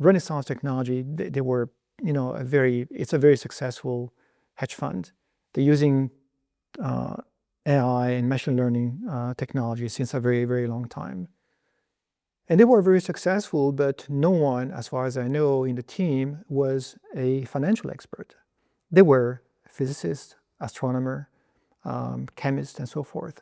Renaissance Technology, they were, it's a very successful hedge fund. They're using AI and machine learning technology since a very, very long time. And they were very successful, but no one, as far as I know, in the team was a financial expert. They were physicists, astronomer, chemists, and so forth.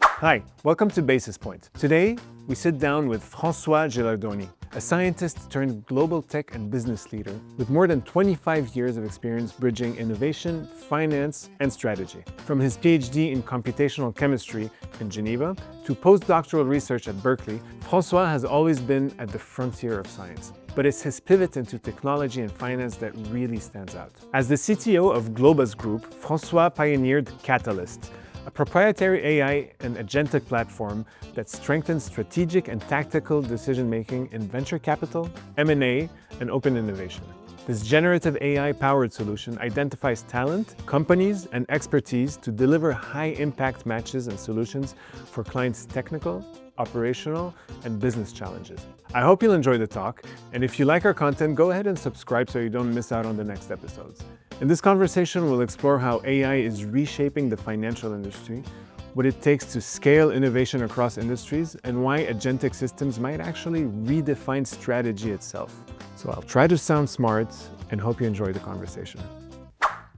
Hi, welcome to Basis Point. Today, we sit down with François Gilardoni, a scientist turned global tech and business leader with more than 25 years of experience bridging innovation, finance, and strategy. From his PhD in computational chemistry in Geneva to postdoctoral research at Berkeley, François has always been at the frontier of science. But it's his pivot into technology and finance that really stands out. As the CTO of Globas Group, François pioneered Catalyst, a proprietary AI and agentic platform that strengthens strategic and tactical decision-making in venture capital, M&A, and open innovation. This generative AI-powered solution identifies talent, companies, and expertise to deliver high-impact matches and solutions for clients' technical, operational, and business challenges. I hope you'll enjoy the talk, and if you like our content, go ahead and subscribe so you don't miss out on the next episodes. In this conversation, we'll explore how AI is reshaping the financial industry, what it takes to scale innovation across industries, and why agentic systems might actually redefine strategy itself. So I'll try to sound smart and hope you enjoy the conversation.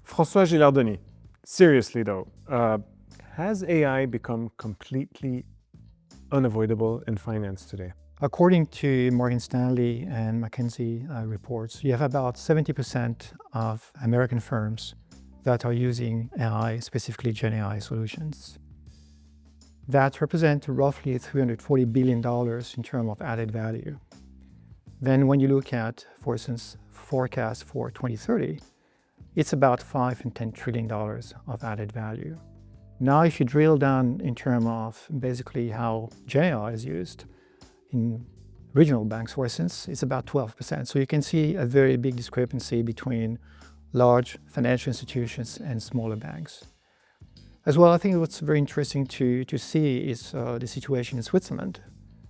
François Gilardoni, seriously though, has AI become completely unavoidable in finance today? According to Morgan Stanley and McKinsey reports, you have about 70% of American firms that are using AI, specifically Gen AI solutions. That represent roughly $340 billion in terms of added value. Then when you look at, for instance, forecast for 2030, it's about $5 and $10 trillion of added value. Now, if you drill down in terms of basically how Gen AI is used, in regional banks, for instance, it's about 12%. So you can see a very big discrepancy between large financial institutions and smaller banks. As well, I think what's very interesting to see is the situation in Switzerland.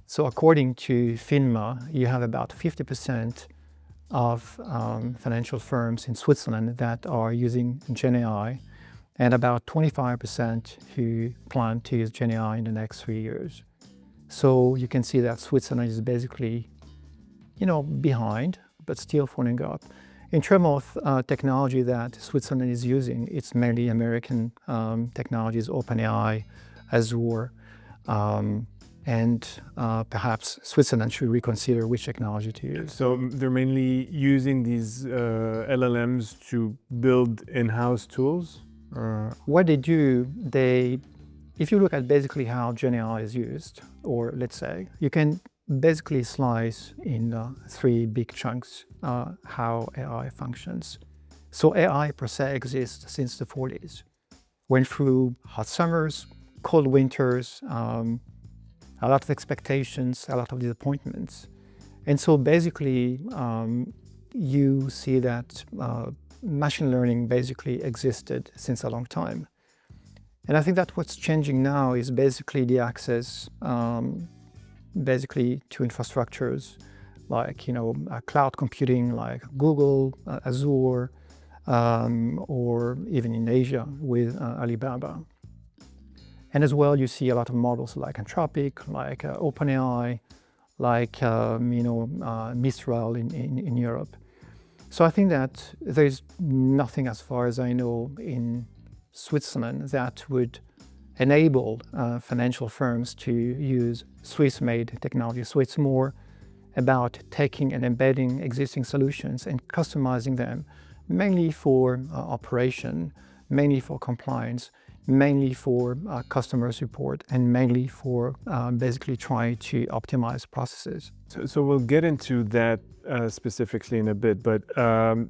So according to FINMA, you have about 50% of financial firms in Switzerland that are using Gen AI, and about 25% who plan to use Gen AI in the next 3 years. So you can see that Switzerland is basically, behind, but still following up. In terms of technology that Switzerland is using, it's mainly American technologies, OpenAI, Azure, and perhaps Switzerland should reconsider which technology to use. So they're mainly using these LLMs to build in-house tools? What they do, if you look at basically how Gen AI is used, or let's say, you can basically slice in 3 big chunks how AI functions. So AI per se exists since the 40s. Went through hot summers, cold winters, a lot of expectations, a lot of disappointments. And so basically, you see that machine learning basically existed since a long time. And I think that what's changing now is basically the access basically to infrastructures like, cloud computing like Google, Azure, or even in Asia with Alibaba. And as well, you see a lot of models like Anthropic, like OpenAI, like Mistral in Europe. So I think that there's nothing, as far as I know, in Switzerland that would enable financial firms to use Swiss-made technology. So it's more about taking and embedding existing solutions and customizing them, mainly for operation, mainly for compliance, mainly for customer support, and mainly for basically trying to optimize processes. So we'll get into that specifically in a bit, but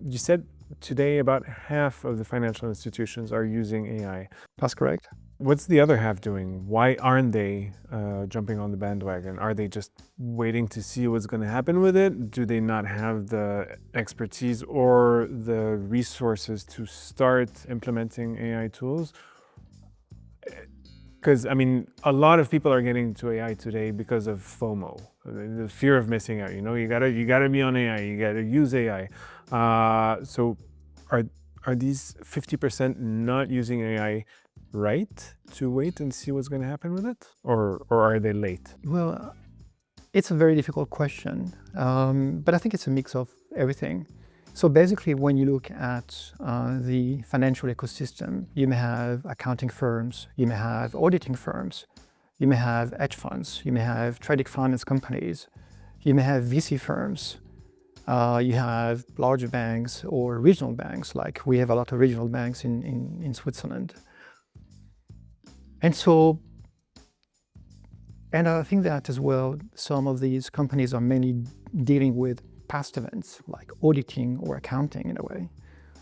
you said today about half of the financial institutions are using AI. That's correct. What's the other half doing? Why aren't they jumping on the bandwagon? Are they just waiting to see what's going to happen with it? Do they not have the expertise or the resources to start implementing AI tools? Because, I mean, a lot of people are getting into AI today because of FOMO, the fear of missing out. You know, you gotta be on AI, you gotta use AI. So are these 50% not using AI right to wait and see what's going to happen with it? Or are they late? Well, it's a very difficult question, but I think it's a mix of everything. So basically, when you look at the financial ecosystem, you may have accounting firms, you may have auditing firms, you may have hedge funds, you may have trading finance companies, you may have VC firms, you have larger banks or regional banks, like we have a lot of regional banks in Switzerland. And I think that as well, some of these companies are mainly dealing with past events, like auditing or accounting in a way.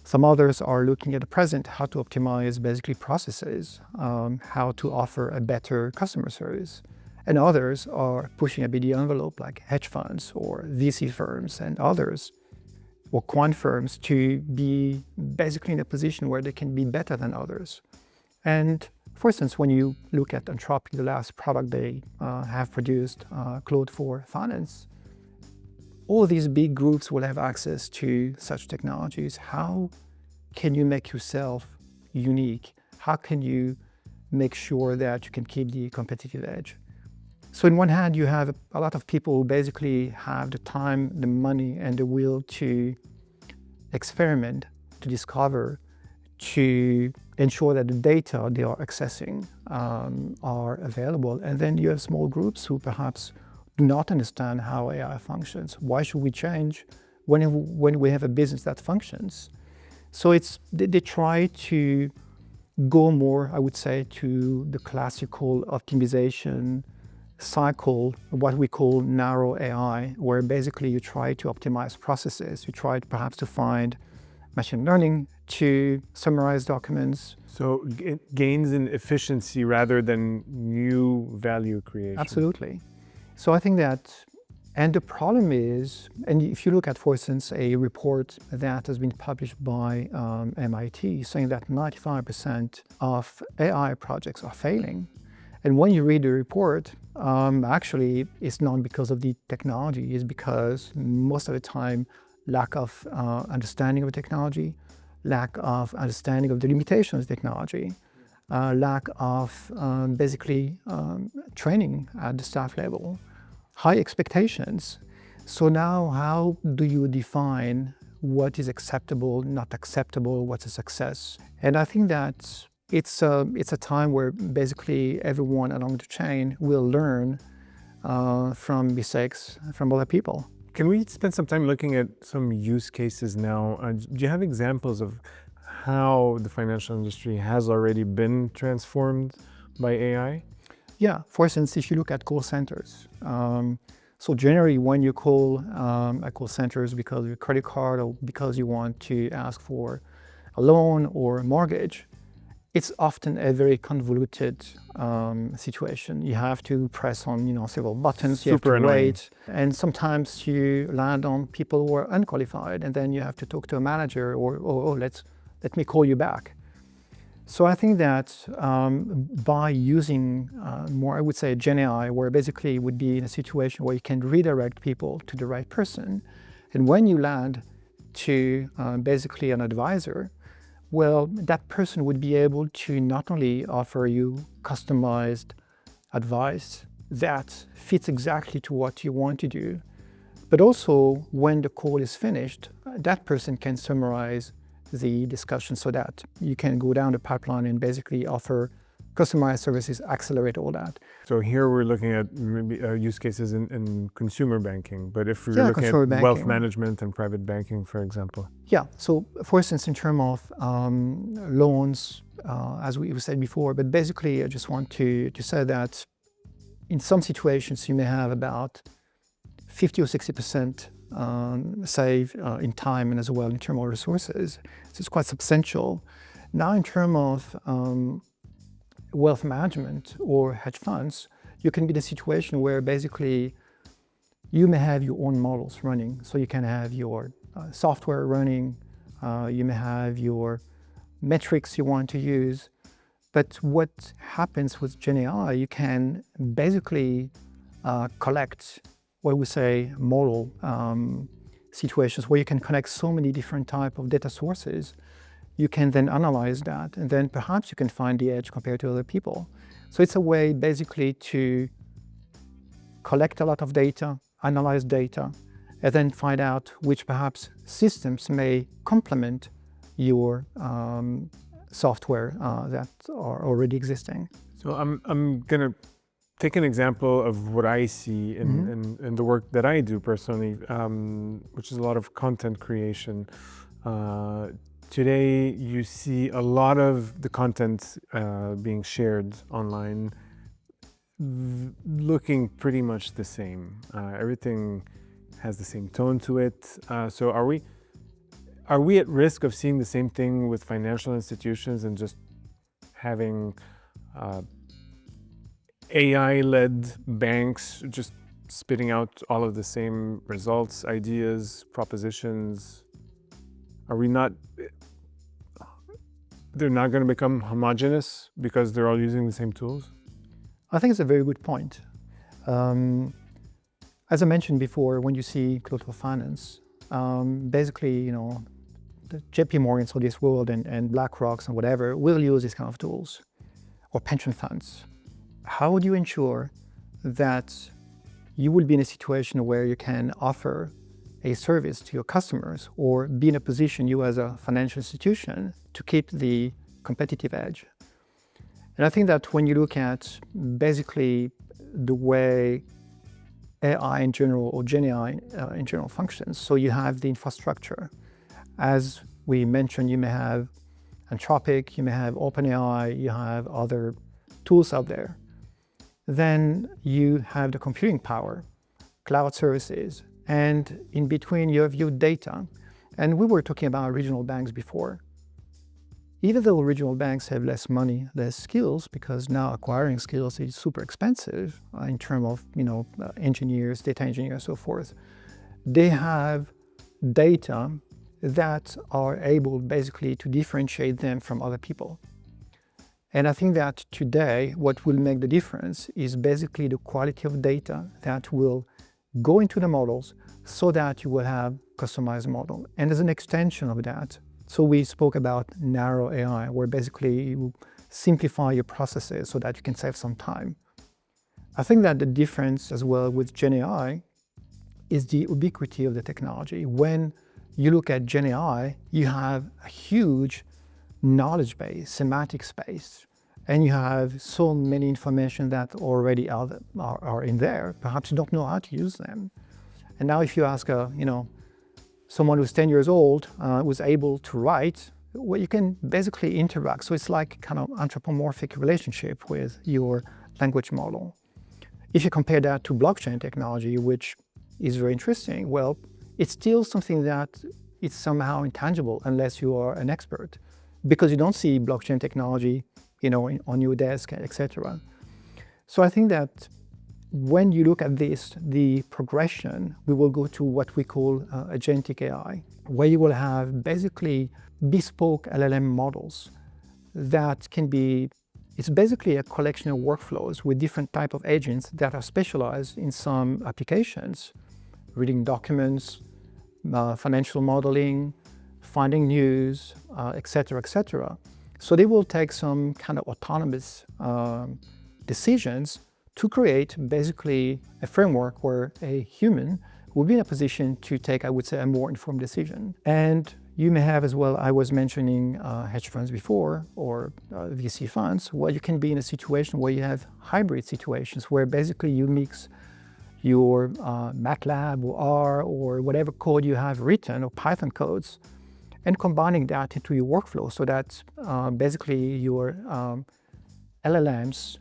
Some others are looking at the present, how to optimize basically processes, how to offer a better customer service. And others are pushing a bit the envelope, like hedge funds or VC firms and others, or quant firms, to be basically in a position where they can be better than others. And for instance, when you look at Anthropic, the last product they have produced, Claude for Finance, all these big groups will have access to such technologies. How can you make yourself unique? How can you make sure that you can keep the competitive edge? So on one hand, you have a lot of people who basically have the time, the money, and the will to experiment, to discover, to ensure that the data they are accessing are available. And then you have small groups who perhaps do not understand how AI functions. Why should we change when we have a business that functions? So they try to go more, I would say, to the classical optimization cycle, what we call narrow AI, where basically you try to optimize processes. You try perhaps to find machine learning to summarize documents. So gains in efficiency rather than new value creation. Absolutely. So I think that, and the problem is, and if you look at, for instance, a report that has been published by MIT saying that 95% of AI projects are failing. And when you read the report, actually it's not because of the technology, it's because most of the time lack of understanding of technology, lack of understanding of the limitations of technology, lack of basically training at the staff level, high expectations. So now how do you define what is acceptable, not acceptable, what's a success? And I think that it's a time where basically everyone along the chain will learn from mistakes from other people. Can we spend some time looking at some use cases now? Do you have examples of how the financial industry has already been transformed by AI? Yeah, for instance, if you look at call centers. So generally when you call a call centers because of your credit card or because you want to ask for a loan or a mortgage, it's often a very convoluted situation. You have to press on several buttons, you have to wait, and sometimes you land on people who are unqualified, and then you have to talk to a manager or let me call you back. So I think that by using more, I would say, Gen AI, where basically it would be in a situation where you can redirect people to the right person, and when you land to basically an advisor, well, that person would be able to not only offer you customized advice that fits exactly to what you want to do, but also when the call is finished, that person can summarize the discussion so that you can go down the pipeline and basically offer customized services, accelerate all that. So here we're looking at maybe use cases in consumer banking, but if we're looking at wealth management and private banking, for example. Yeah, so for instance, in terms of loans, as we said before, but basically I just want to say that in some situations you may have about 50 or 60% save in time and as well in terms of resources. So it's quite substantial. Now in terms of wealth management or hedge funds, you can be in a situation where basically you may have your own models running. So you can have your software running, you may have your metrics you want to use, But what happens with Gen AI, you can basically collect what we say model situations where you can connect so many different type of data sources. You can then analyze that, and then perhaps you can find the edge compared to other people. So it's a way basically to collect a lot of data, analyze data, and then find out which perhaps systems may complement your software that are already existing. So I'm gonna take an example of what I see in the work that I do personally, which is a lot of content creation. Today, you see a lot of the content being shared online looking pretty much the same. Everything has the same tone to it. So are we at risk of seeing the same thing with financial institutions and just having AI-led banks just spitting out all of the same results, ideas, propositions? Are we not? They're not going to become homogeneous because they're all using the same tools? I think it's a very good point. As I mentioned before, when you see global finance, basically, the JP Morgans of this world and BlackRocks and whatever will use these kind of tools, or pension funds. How would you ensure that you will be in a situation where you can offer a service to your customers or be in a position, you as a financial institution, to keep the competitive edge? And I think that when you look at basically the way AI in general or Gen AI in general functions, so you have the infrastructure. As we mentioned, you may have Anthropic, you may have OpenAI, you have other tools out there. Then you have the computing power, cloud services, and in between you have your data. And we were talking about regional banks before. Even though regional banks have less money, less skills, because now acquiring skills is super expensive in terms of engineers, data engineers, so forth, they have data that are able basically to differentiate them from other people. And I think that today what will make the difference is basically the quality of data that will go into the models so that you will have customized model. And as an extension of that, so we spoke about narrow AI, where basically you simplify your processes so that you can save some time. I think that the difference as well with Gen AI is the ubiquity of the technology. When you look at Gen AI, you have a huge knowledge base, semantic space, and you have so many information that already are in there. Perhaps you don't know how to use them. And now if you ask someone who's 10 years old, who's able to write, well, you can basically interact. So it's like kind of anthropomorphic relationship with your language model. If you compare that to blockchain technology, which is very interesting, well, it's still something that is somehow intangible unless you are an expert, because you don't see blockchain technology, on your desk, etc. So I think that when you look at this, the progression, we will go to what we call agentic AI, where you will have basically bespoke LLM models that can be, it's basically a collection of workflows with different type of agents that are specialized in some applications, reading documents, financial modeling, finding news, etc., etc. So they will take some kind of autonomous decisions to create basically a framework where a human will be in a position to take, I would say, a more informed decision. And you may have as well, I was mentioning hedge funds before, or VC funds, where you can be in a situation where you have hybrid situations where basically you mix your MATLAB or R or whatever code you have written, or Python codes, and combining that into your workflow so that basically your LLMs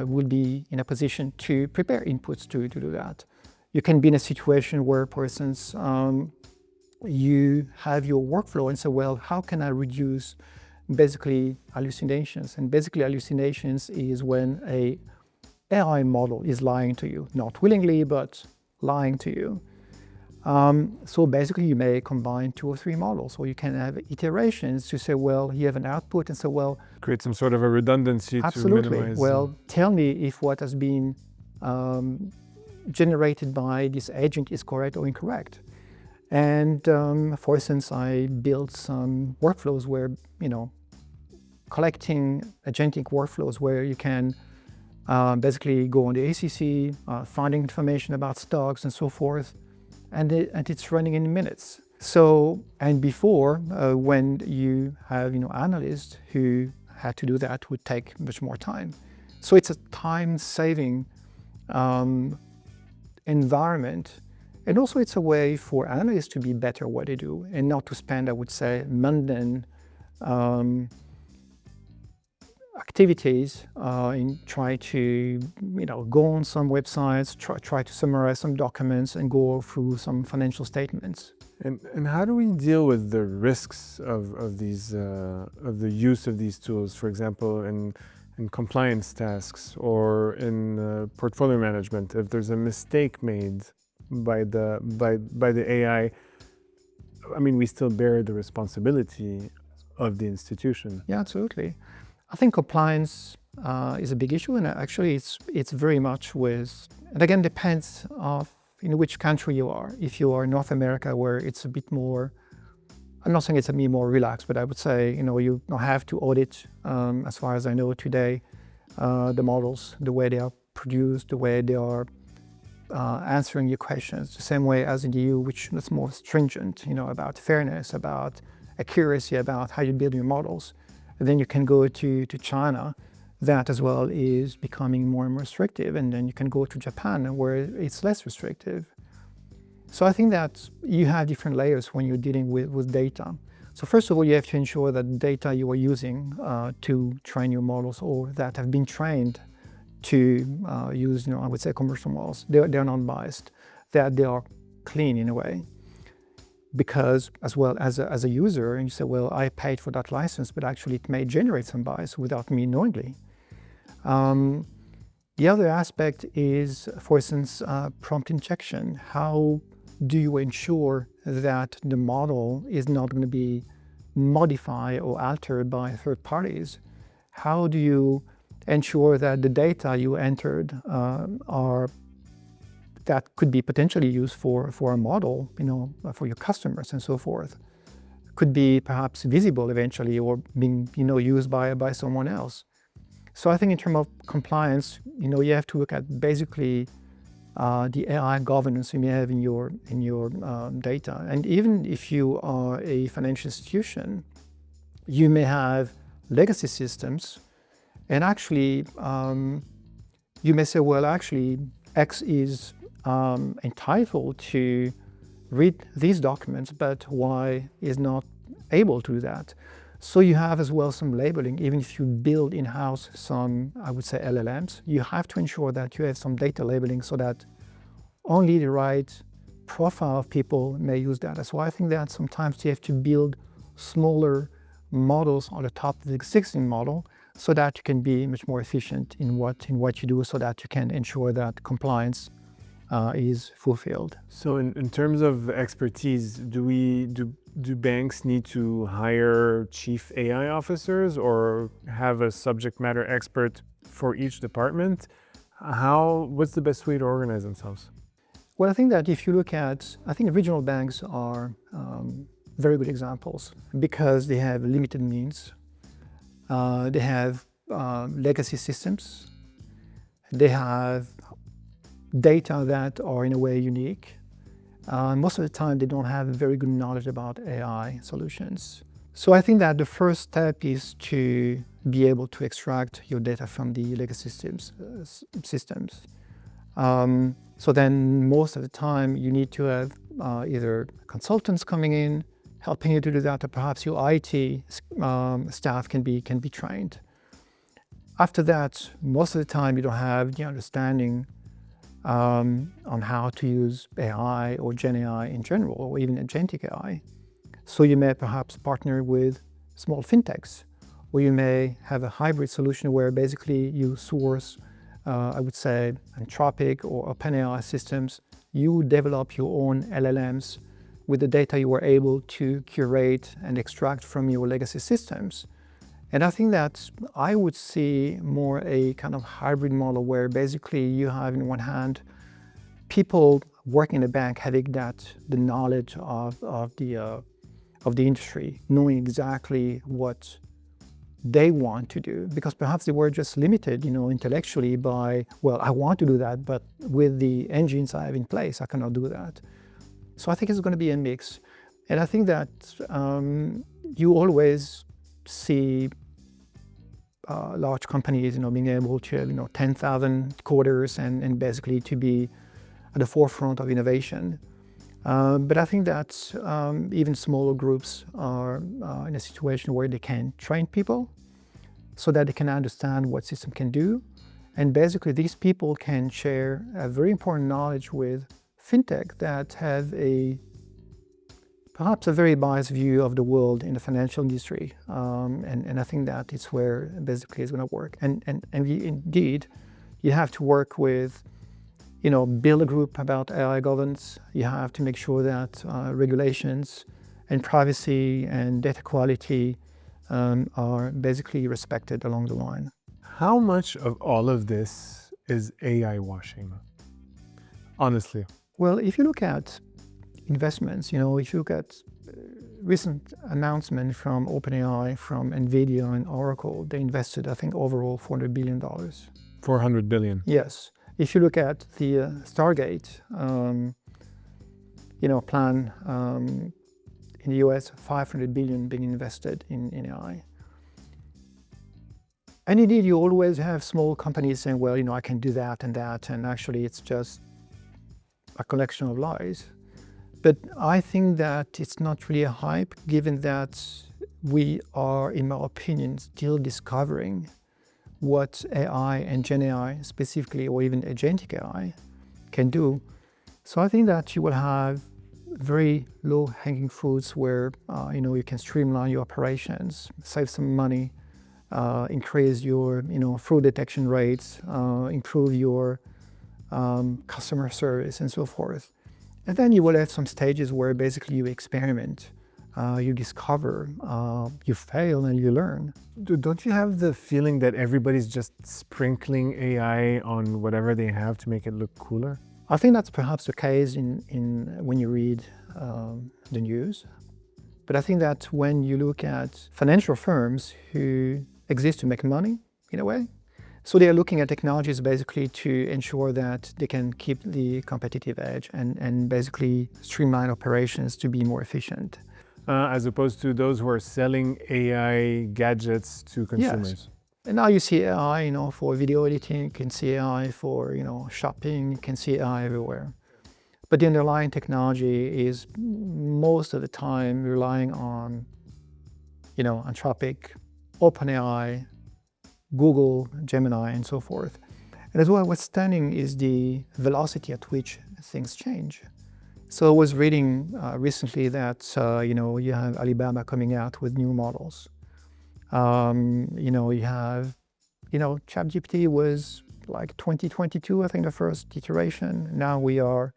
will be in a position to prepare inputs to do that. You can be in a situation where, for instance, you have your workflow and say, well, how can I reduce basically hallucinations? And basically hallucinations is when a AI model is lying to you, not willingly, but lying to you. So basically you may combine 2 or 3 models, or you can have iterations to say, well, you have an output and say, well, Create some sort of a redundancy to absolutely. minimize. Well, tell me if what has been generated by this agent is correct or incorrect. And for instance, I built some workflows where, collecting agentic workflows where you can basically go on the ACC, finding information about stocks and so forth, and it's running in minutes. So, and before, when you have, analysts who had to do that, would take much more time. So it's a time-saving environment. And also it's a way for analysts to be better at what they do and not to spend, I would say, mundane activities in try to, go on some websites, try to summarize some documents and go through some financial statements. And how do we deal with the risks of these of the use of these tools, for example, in compliance tasks or in portfolio management? If there's a mistake made by the AI, I mean, we still bear the responsibility of the institution. Yeah, absolutely. I think compliance is a big issue, and actually it's very much with, and again, depends of in which country you are. If you are in North America, where it's a bit more, I'm not saying it's a bit more relaxed, but I would say, you don't have to audit, as far as I know today, the models, the way they are produced, the way they are answering your questions, the same way as in the EU, which is more stringent, about fairness, about accuracy, about how you build your models. And then you can go to China, that as well is becoming more and more restrictive, and then you can go to Japan where it's less restrictive. So I think that you have different layers when you're dealing with data. So first of all, you have to ensure that the data you are using to train your models, or that have been trained to use, I would say, commercial models, they're non-biased, that they are clean in a way. Because as well as a user, and you say, well, I paid for that license, but actually it may generate some bias without me knowingly. The other aspect is, for instance, prompt injection. How do you ensure that the model is not going to be modified or altered by third parties? How do you ensure that the data you entered that could be potentially used for a model, for your customers and so forth, could be perhaps visible eventually, or being, used by someone else. So I think in terms of compliance, you have to look at basically the AI governance you may have in your data. And even if you are a financial institution, you may have legacy systems, and actually you may say, well, actually X is entitled to read these documents, but Y is not able to do that. So you have as well some labeling. Even if you build in-house some, I would say, LLMs, you have to ensure that you have some data labeling so that only the right profile of people may use data. So I think that sometimes you have to build smaller models on the top of the existing model so that you can be much more efficient in what you do, so that you can ensure that compliance is fulfilled. So in terms of expertise, do banks need to hire chief AI officers or have a subject matter expert for each department? What's the best way to organize themselves? Well, I think that if you look at, I think regional banks are very good examples because they have limited means. They have legacy systems. They have data that are in a way unique. Most of the time they don't have very good knowledge about AI solutions. So I think that the first step is to be able to extract your data from the legacy systems. So then most of the time you need to have either consultants coming in, helping you to do that, or perhaps your IT staff can be trained. After that, most of the time you don't have the understanding on how to use AI or Gen AI in general, or even agentic AI. So you may perhaps partner with small fintechs, or you may have a hybrid solution where basically you source, I would say, Anthropic or OpenAI systems you develop your own LLMs with the data you were able to curate and extract from your legacy systems. And I think that I would see more a kind of hybrid model where basically you have, in one hand, people working in a bank having the knowledge of the industry, knowing exactly what they want to do, because perhaps they were just limited, intellectually by, well, I want to do that, but with the engines I have in place, I cannot do that. So I think it's going to be a mix. And I think that you always see large companies, being able to have, 10,000 coders and basically to be at the forefront of innovation. But I think that even smaller groups are in a situation where they can train people so that they can understand what system can do. And basically these people can share a very important knowledge with fintech that have perhaps a very biased view of the world in the financial industry. And I think that it's where basically it's going to work. And indeed, you have to work with, build a group about AI governance. You have to make sure that regulations and privacy and data quality are basically respected along the line. How much of all of this is AI washing? Honestly. Well, if you look at investments, if you look at recent announcement from OpenAI, from NVIDIA and Oracle, they invested, I think, overall $400 billion. 400 billion. Yes. If you look at the Stargate, plan in the US, 500 billion being invested in AI. And indeed, you always have small companies saying, well, I can do that, and actually it's just a collection of lies. But I think that it's not really a hype, given that we are, in my opinion, still discovering what AI and Gen AI specifically, or even agentic AI, can do. So I think that you will have very low-hanging fruits where you can streamline your operations, save some money, increase your fraud detection rates, improve your customer service, and so forth. And then you will have some stages where basically you experiment, you discover, you fail, and you learn. Don't you have the feeling that everybody's just sprinkling AI on whatever they have to make it look cooler? I think that's perhaps the case when you read the news. But I think that when you look at financial firms who exist to make money, in a way, so they are looking at technologies basically to ensure that they can keep the competitive edge and basically streamline operations to be more efficient. As opposed to those who are selling AI gadgets to consumers. Yes. And now you see AI, for video editing, you can see AI for, shopping, you can see AI everywhere. But the underlying technology is most of the time relying on, Anthropic, OpenAI, Google, Gemini, and so forth. And as well, what's stunning is the velocity at which things change. So I was reading recently that, you have Alibaba coming out with new models. You have, ChatGPT was like 2022, I think, the first iteration. Now we are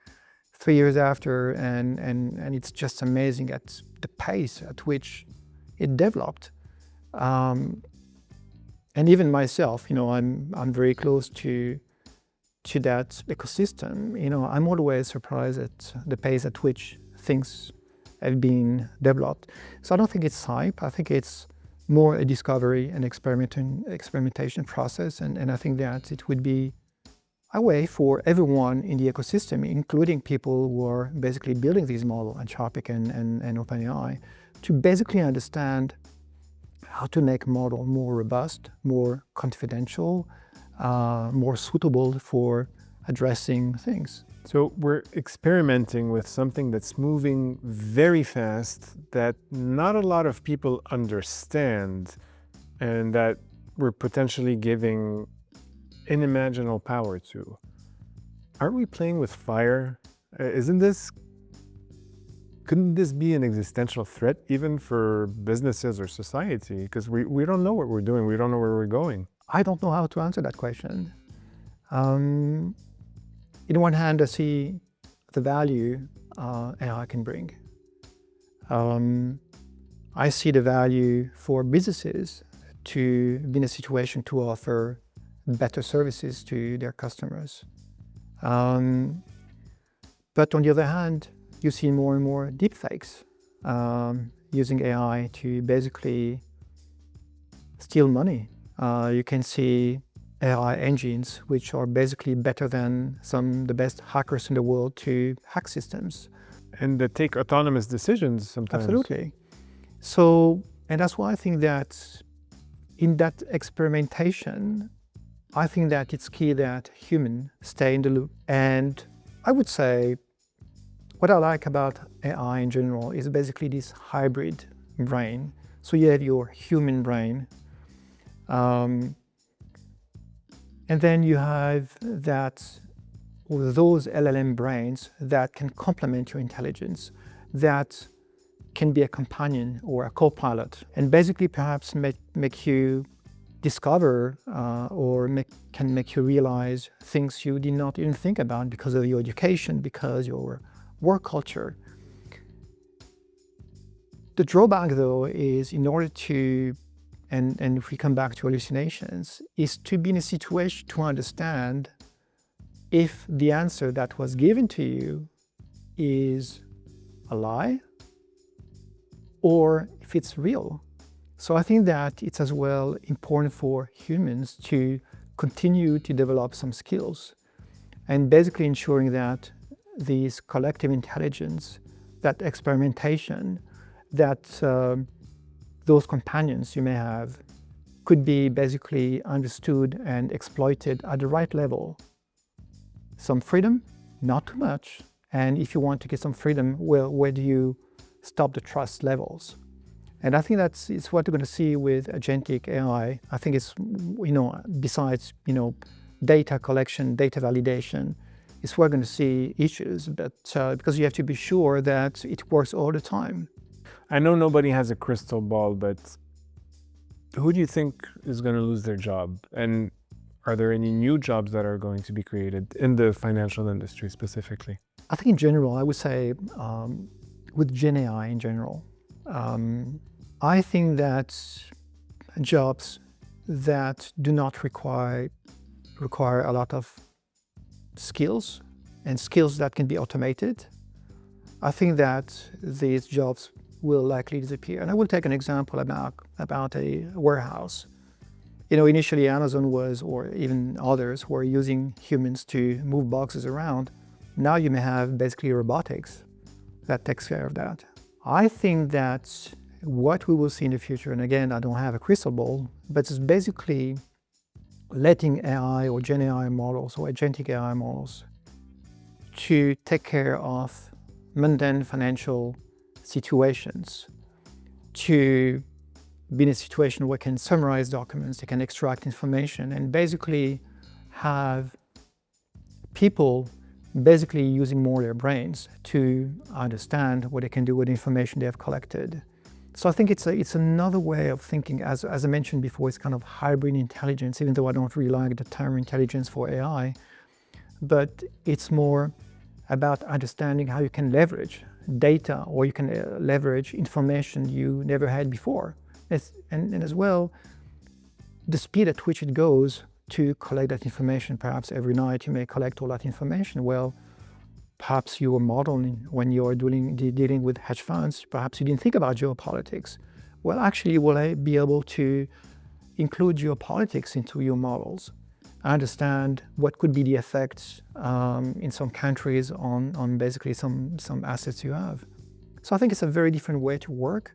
3 years after, and it's just amazing at the pace at which it developed. And even myself, I'm very close to that ecosystem. I'm always surprised at the pace at which things have been developed. So I don't think it's hype. I think it's more a discovery and experimentation process. And I think that it would be a way for everyone in the ecosystem, including people who are basically building these models, Anthropic and OpenAI, to basically understand how to make a model more robust, more confidential, more suitable for addressing things. So we're experimenting with something that's moving very fast, that not a lot of people understand, and that we're potentially giving unimaginable power to. Aren't we playing with fire? Couldn't this be an existential threat even for businesses or society? Because we don't know what we're doing, we don't know where we're going. I don't know how to answer that question. In one hand, I see the value AI can bring. I see the value for businesses to be in a situation to offer better services to their customers. But on the other hand, you see more and more deepfakes using AI to basically steal money. You can see AI engines which are basically better than the best hackers in the world to hack systems. And that take autonomous decisions sometimes. Absolutely. So, and that's why I think that in that experimentation, I think that it's key that humans stay in the loop. And I would say what I like about AI in general is basically this hybrid brain. So you have your human brain, and then you have those LLM brains that can complement your intelligence, that can be a companion or a co-pilot, and basically perhaps make you discover or can make you realize things you did not even think about because of your education, because your work culture. The drawback though is in order to, and if we come back to hallucinations, is to be in a situation to understand if the answer that was given to you is a lie or if it's real. So I think that it's as well important for humans to continue to develop some skills and basically ensuring that this collective intelligence, that experimentation, that those companions you may have could be basically understood and exploited at the right level. Some freedom, not too much. And if you want to get some freedom, well, where do you stop the trust levels? And I think it's what we're going to see with agentic AI. I think it's, besides, data collection, data validation, it's where we're going to see issues, but because you have to be sure that it works all the time. I know nobody has a crystal ball, but who do you think is going to lose their job? And are there any new jobs that are going to be created in the financial industry specifically? I think in general, I would say with Gen AI in general, I think that jobs that do not require a lot of skills and skills that can be automated, I think that these jobs will likely disappear. And I will take an example about a warehouse. Initially Amazon was, or even others, were using humans to move boxes around. Now you may have basically robotics that takes care of that. I think that what we will see in the future, and again, I don't have a crystal ball, but it's basically letting AI or Gen AI models or agentic AI models to take care of mundane financial situations, to be in a situation where they can summarize documents, they can extract information, and basically have people basically using more their brains to understand what they can do with the information they have collected. So I think it's another way of thinking. As I mentioned before, it's kind of hybrid intelligence, even though I don't really like the term intelligence for AI, but it's more about understanding how you can leverage data or you can leverage information you never had before. And as well, the speed at which it goes to collect that information. Perhaps every night you may collect all that information. Well, perhaps you were modeling when you're dealing with hedge funds, perhaps you didn't think about geopolitics. Well, actually, you will be able to include geopolitics into your models, understand what could be the effects in some countries on basically some assets you have. So I think it's a very different way to work.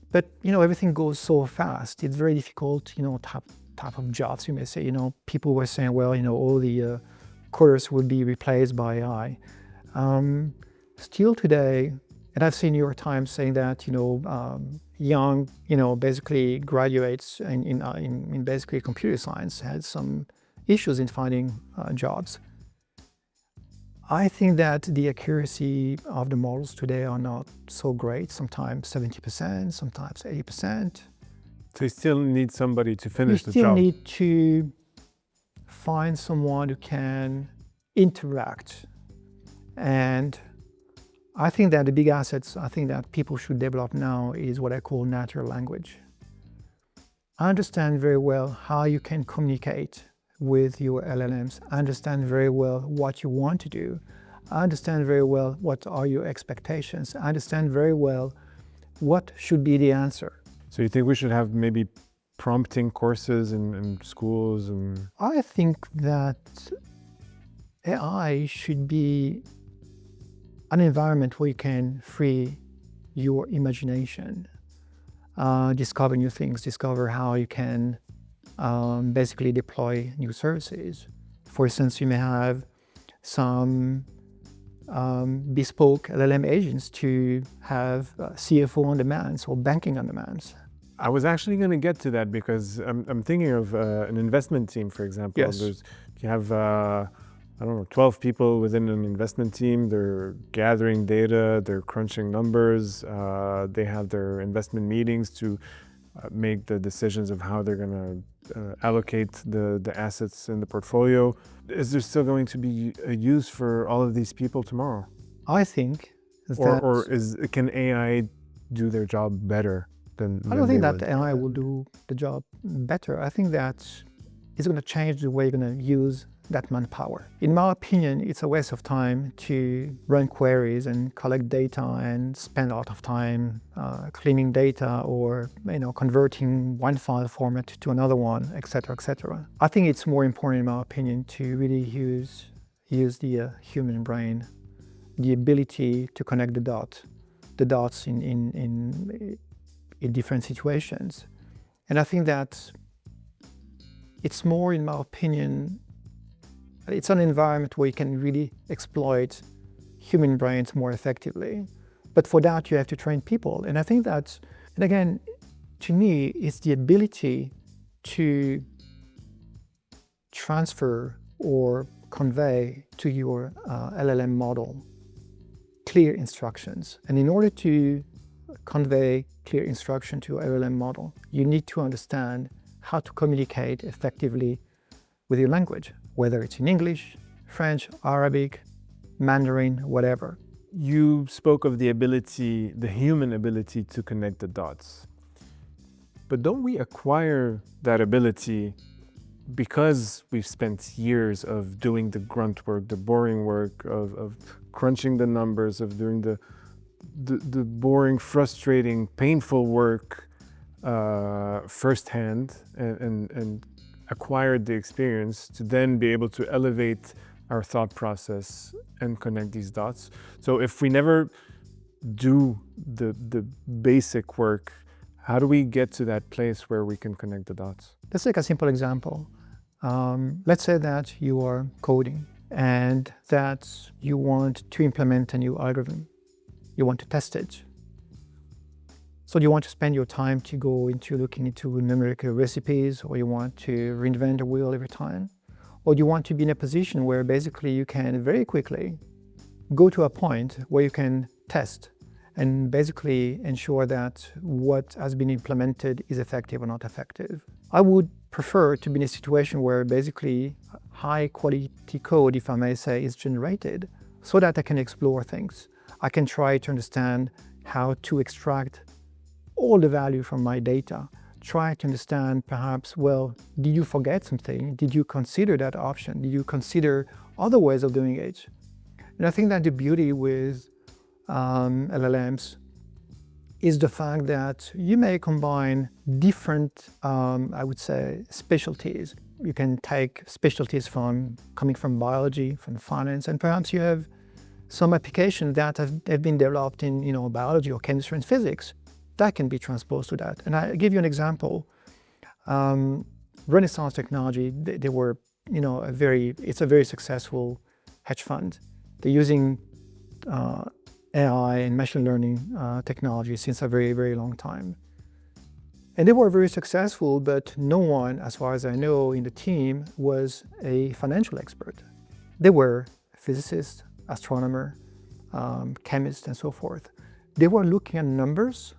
But everything goes so fast. It's very difficult, type of jobs you may say. People were saying, well, all the coders will be replaced by AI. Still today, and I've seen New York Times saying that, young, basically graduates in basically computer science had some issues in finding jobs. I think that the accuracy of the models today are not so great, sometimes 70%, sometimes 80%. So you still need somebody to finish the job. You still need to find someone who can interact. And I think that the big assets I think that people should develop now is what I call natural language. I understand very well how you can communicate with your LLMs. I understand very well what you want to do. I understand very well what are your expectations. I understand very well what should be the answer. So you think we should have maybe prompting courses in schools? And I think that AI should be an environment where you can free your imagination, discover new things, discover how you can basically deploy new services. For instance, you may have some bespoke LLM agents to have CFO on demands or banking on demands. I was actually going to get to that because I'm thinking of an investment team, for example. Yes. You have, 12 people within an investment team. They're gathering data, they're crunching numbers, they have their investment meetings to make the decisions of how they're going to allocate the assets in the portfolio. Is there still going to be a use for all of these people tomorrow? I think that... Or can AI do their job better? I don't think that AI will do the job better. I think that it's going to change the way you're going to use that manpower. In my opinion, it's a waste of time to run queries and collect data and spend a lot of time cleaning data or converting one file format to another one, etc., etc. I think it's more important, in my opinion, to really use the human brain, the ability to connect the dots in different situations. And I think that it's more, in my opinion, it's an environment where you can really exploit human brains more effectively. But for that, you have to train people. And I think that, and again, to me, it's the ability to transfer or convey to your LLM model clear instructions. And in order to convey clear instruction to your LLM model, you need to understand how to communicate effectively with your language, whether it's in English, French, Arabic, Mandarin, whatever. You spoke of the human ability to connect the dots. But don't we acquire that ability because we've spent years of doing the grunt work, the boring work, of crunching the numbers, of doing the boring, frustrating, painful work firsthand and acquired the experience to then be able to elevate our thought process and connect these dots. So if we never do the basic work, how do we get to that place where we can connect the dots? Let's take a simple example. Let's say that you are coding and that you want to implement a new algorithm. You want to test it. So you want to spend your time to go into looking into numerical recipes, or you want to reinvent the wheel every time, or you want to be in a position where basically you can very quickly go to a point where you can test and basically ensure that what has been implemented is effective or not effective. I would prefer to be in a situation where basically high quality code, if I may say, is generated so that I can explore things. I can try to understand how to extract all the value from my data. Try to understand perhaps, well, did you forget something? Did you consider that option? Did you consider other ways of doing it? And I think that the beauty with LLMs is the fact that you may combine different, I would say, specialties. You can take specialties coming from biology, from finance, and perhaps you have some applications that have been developed in biology or chemistry and physics that can be transposed to that. And I give you an example. Renaissance Technology, they were, it's a very successful hedge fund. They're using AI and machine learning technology since a very, very long time. And they were very successful, but no one, as far as I know, in the team was a financial expert. They were physicists, astronomers, chemists, and so forth. They were looking at numbers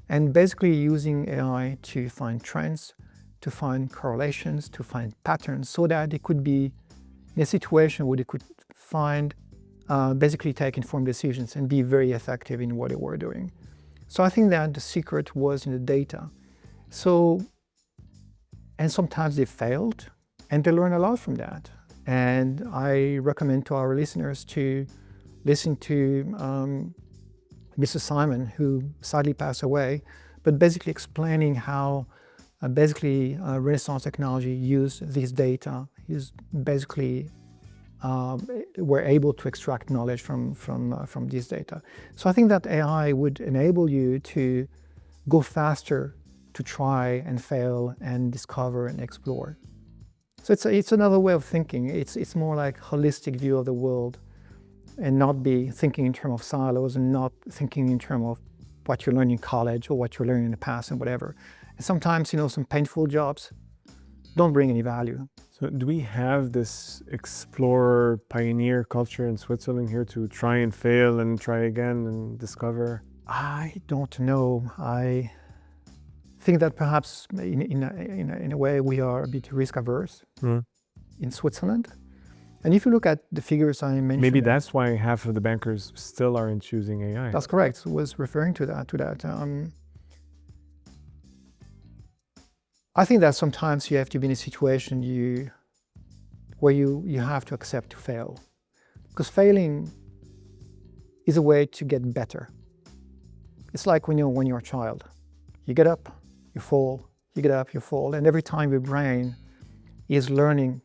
and basically using AI to find trends, to find correlations, to find patterns, so that they could be in a situation where they could find, basically take informed decisions and be very effective in what they were doing. So I think that the secret was in the data. So, and sometimes they failed and they learn a lot from that. And I recommend to our listeners to listen to Mr. Simon, who sadly passed away, but basically explaining how Renaissance technology used this data. He's basically were able to extract knowledge from this data. So I think that AI would enable you to go faster, to try and fail and discover and explore. So it's another way of thinking. It's more like holistic view of the world, and not be thinking in terms of silos and not thinking in terms of what you learn in college or what you learned in the past and whatever. And sometimes, some painful jobs don't bring any value. So do we have this explorer, pioneer culture in Switzerland here to try and fail and try again and discover? I don't know. I think that perhaps in a way we are a bit risk averse in Switzerland. And if you look at the figures I mentioned, maybe that's why half of the bankers still aren't choosing AI. That's correct. I was referring to that. I think that sometimes you have to be in a situation where you have to accept to fail, because failing is a way to get better. It's like when you're a child, you get up, you fall, you get up, you fall, and every time your brain is learning,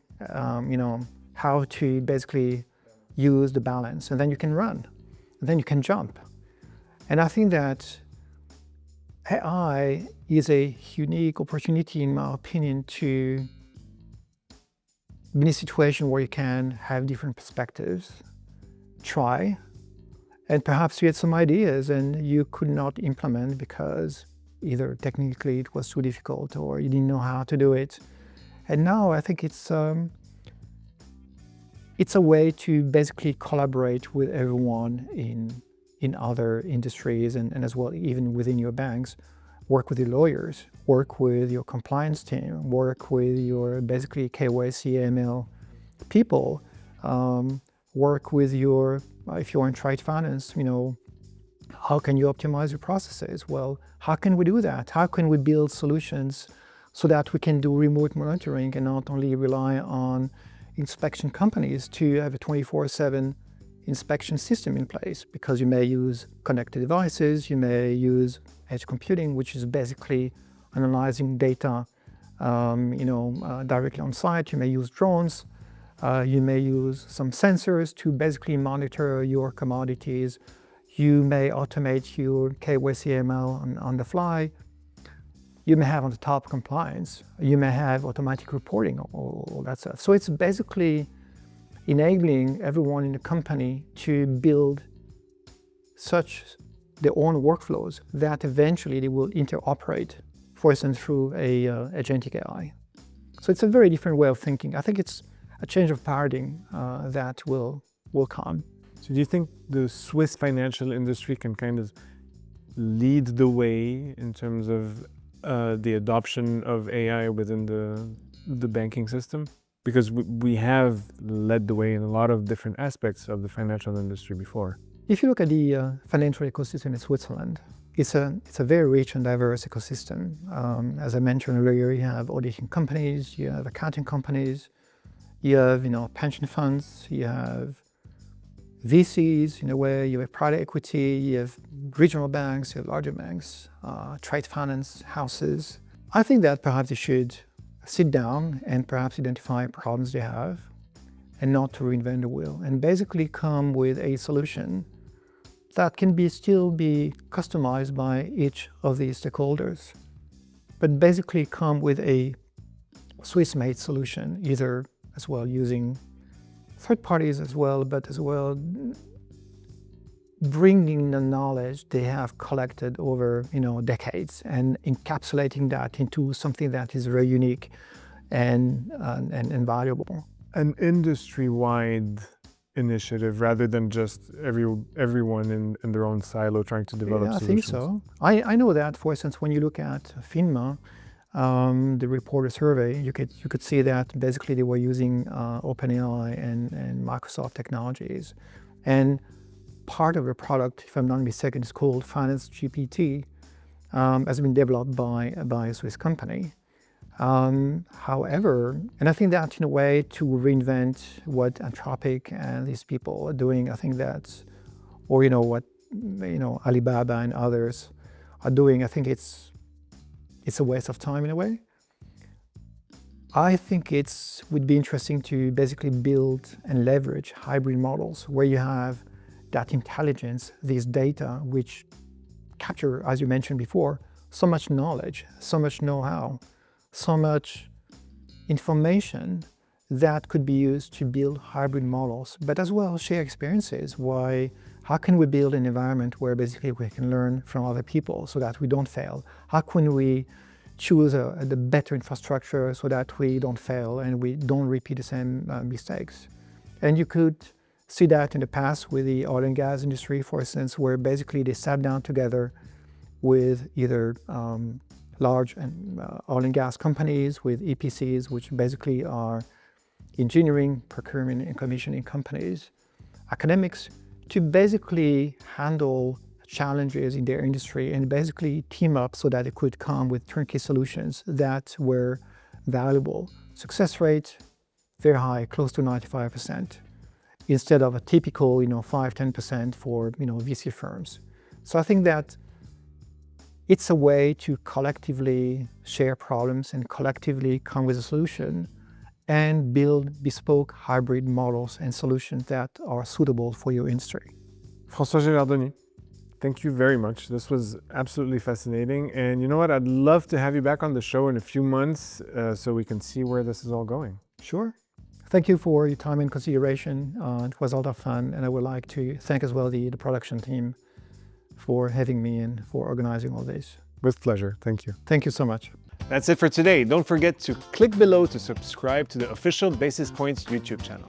how to basically use the balance, and then you can run, and then you can jump. And I think that AI is a unique opportunity, in my opinion, to be in a situation where you can have different perspectives, try, and perhaps you had some ideas and you could not implement because either technically it was too difficult or you didn't know how to do it. And now I think it's a way to basically collaborate with everyone in other industries and as well even within your banks. Work with your lawyers, work with your compliance team, work with your basically KYC, AML people, work with your, if you're in trade finance, how can you optimize your processes? Well, how can we do that? How can we build solutions so that we can do remote monitoring and not only rely on inspection companies to have a 24/7 inspection system in place, because you may use connected devices, you may use edge computing, which is basically analyzing data directly on site. You may use drones, you may use some sensors to basically monitor your commodities. You may automate your KYC ML on the fly. You may have on the top compliance. You may have automatic reporting, all that stuff. So it's basically enabling everyone in the company to build their own workflows that eventually they will interoperate, for instance, through a agentic AI. So it's a very different way of thinking. I think it's a change of paradigm that will come. So do you think the Swiss financial industry can kind of lead the way in terms of the adoption of AI within the banking system? Because we have led the way in a lot of different aspects of the financial industry before. If you look at the financial ecosystem in Switzerland, it's a very rich and diverse ecosystem. As I mentioned earlier, you have auditing companies, you have accounting companies, you have pension funds, you have VCs in a way, you have private equity, you have regional banks, you have larger banks, trade finance houses. I think that perhaps they should sit down and perhaps identify problems they have and not to reinvent the wheel, and basically come with a solution that can still be customized by each of these stakeholders, but basically come with a Swiss-made solution, either as well using third parties as well, but as well bringing the knowledge they have collected over decades and encapsulating that into something that is very unique and valuable. An industry-wide initiative rather than just everyone in their own silo trying to develop solutions. I think so. I know that, for instance, when you look at FINMA, the reporter survey, you could see that basically they were using OpenAI and Microsoft technologies. And part of the product, if I'm not mistaken, is called Finance GPT, has been developed by a Swiss company. However, and I think that in a way to reinvent what Anthropic and these people are doing, I think that's, or what Alibaba and others are doing, I think it's a waste of time in a way. I think would be interesting to basically build and leverage hybrid models where you have that intelligence, this data, which capture, as you mentioned before, so much knowledge, so much know-how, so much information that could be used to build hybrid models, but as well share experiences. How can we build an environment where basically we can learn from other people so that we don't fail? How can we choose the better infrastructure so that we don't fail and we don't repeat the same mistakes? And you could see that in the past with the oil and gas industry, for instance, where basically they sat down together with either large oil and gas companies, with EPCs, which basically are engineering, procurement, and commissioning companies, academics, to basically handle challenges in their industry and basically team up so that they could come with turnkey solutions that were valuable. Success rate, very high, close to 95%, instead of a typical 5-10% for VC firms. So I think that it's a way to collectively share problems and collectively come with a solution and build bespoke hybrid models and solutions that are suitable for your industry. François Gilardoni, thank you very much. This was absolutely fascinating. And you know what? I'd love to have you back on the show in a few months so we can see where this is all going. Sure. Thank you for your time and consideration. It was a lot of fun. And I would like to thank as well the production team for having me and for organizing all this. With pleasure. Thank you. Thank you so much. That's it for today. Don't forget to click below to subscribe to the official Basis Points YouTube channel.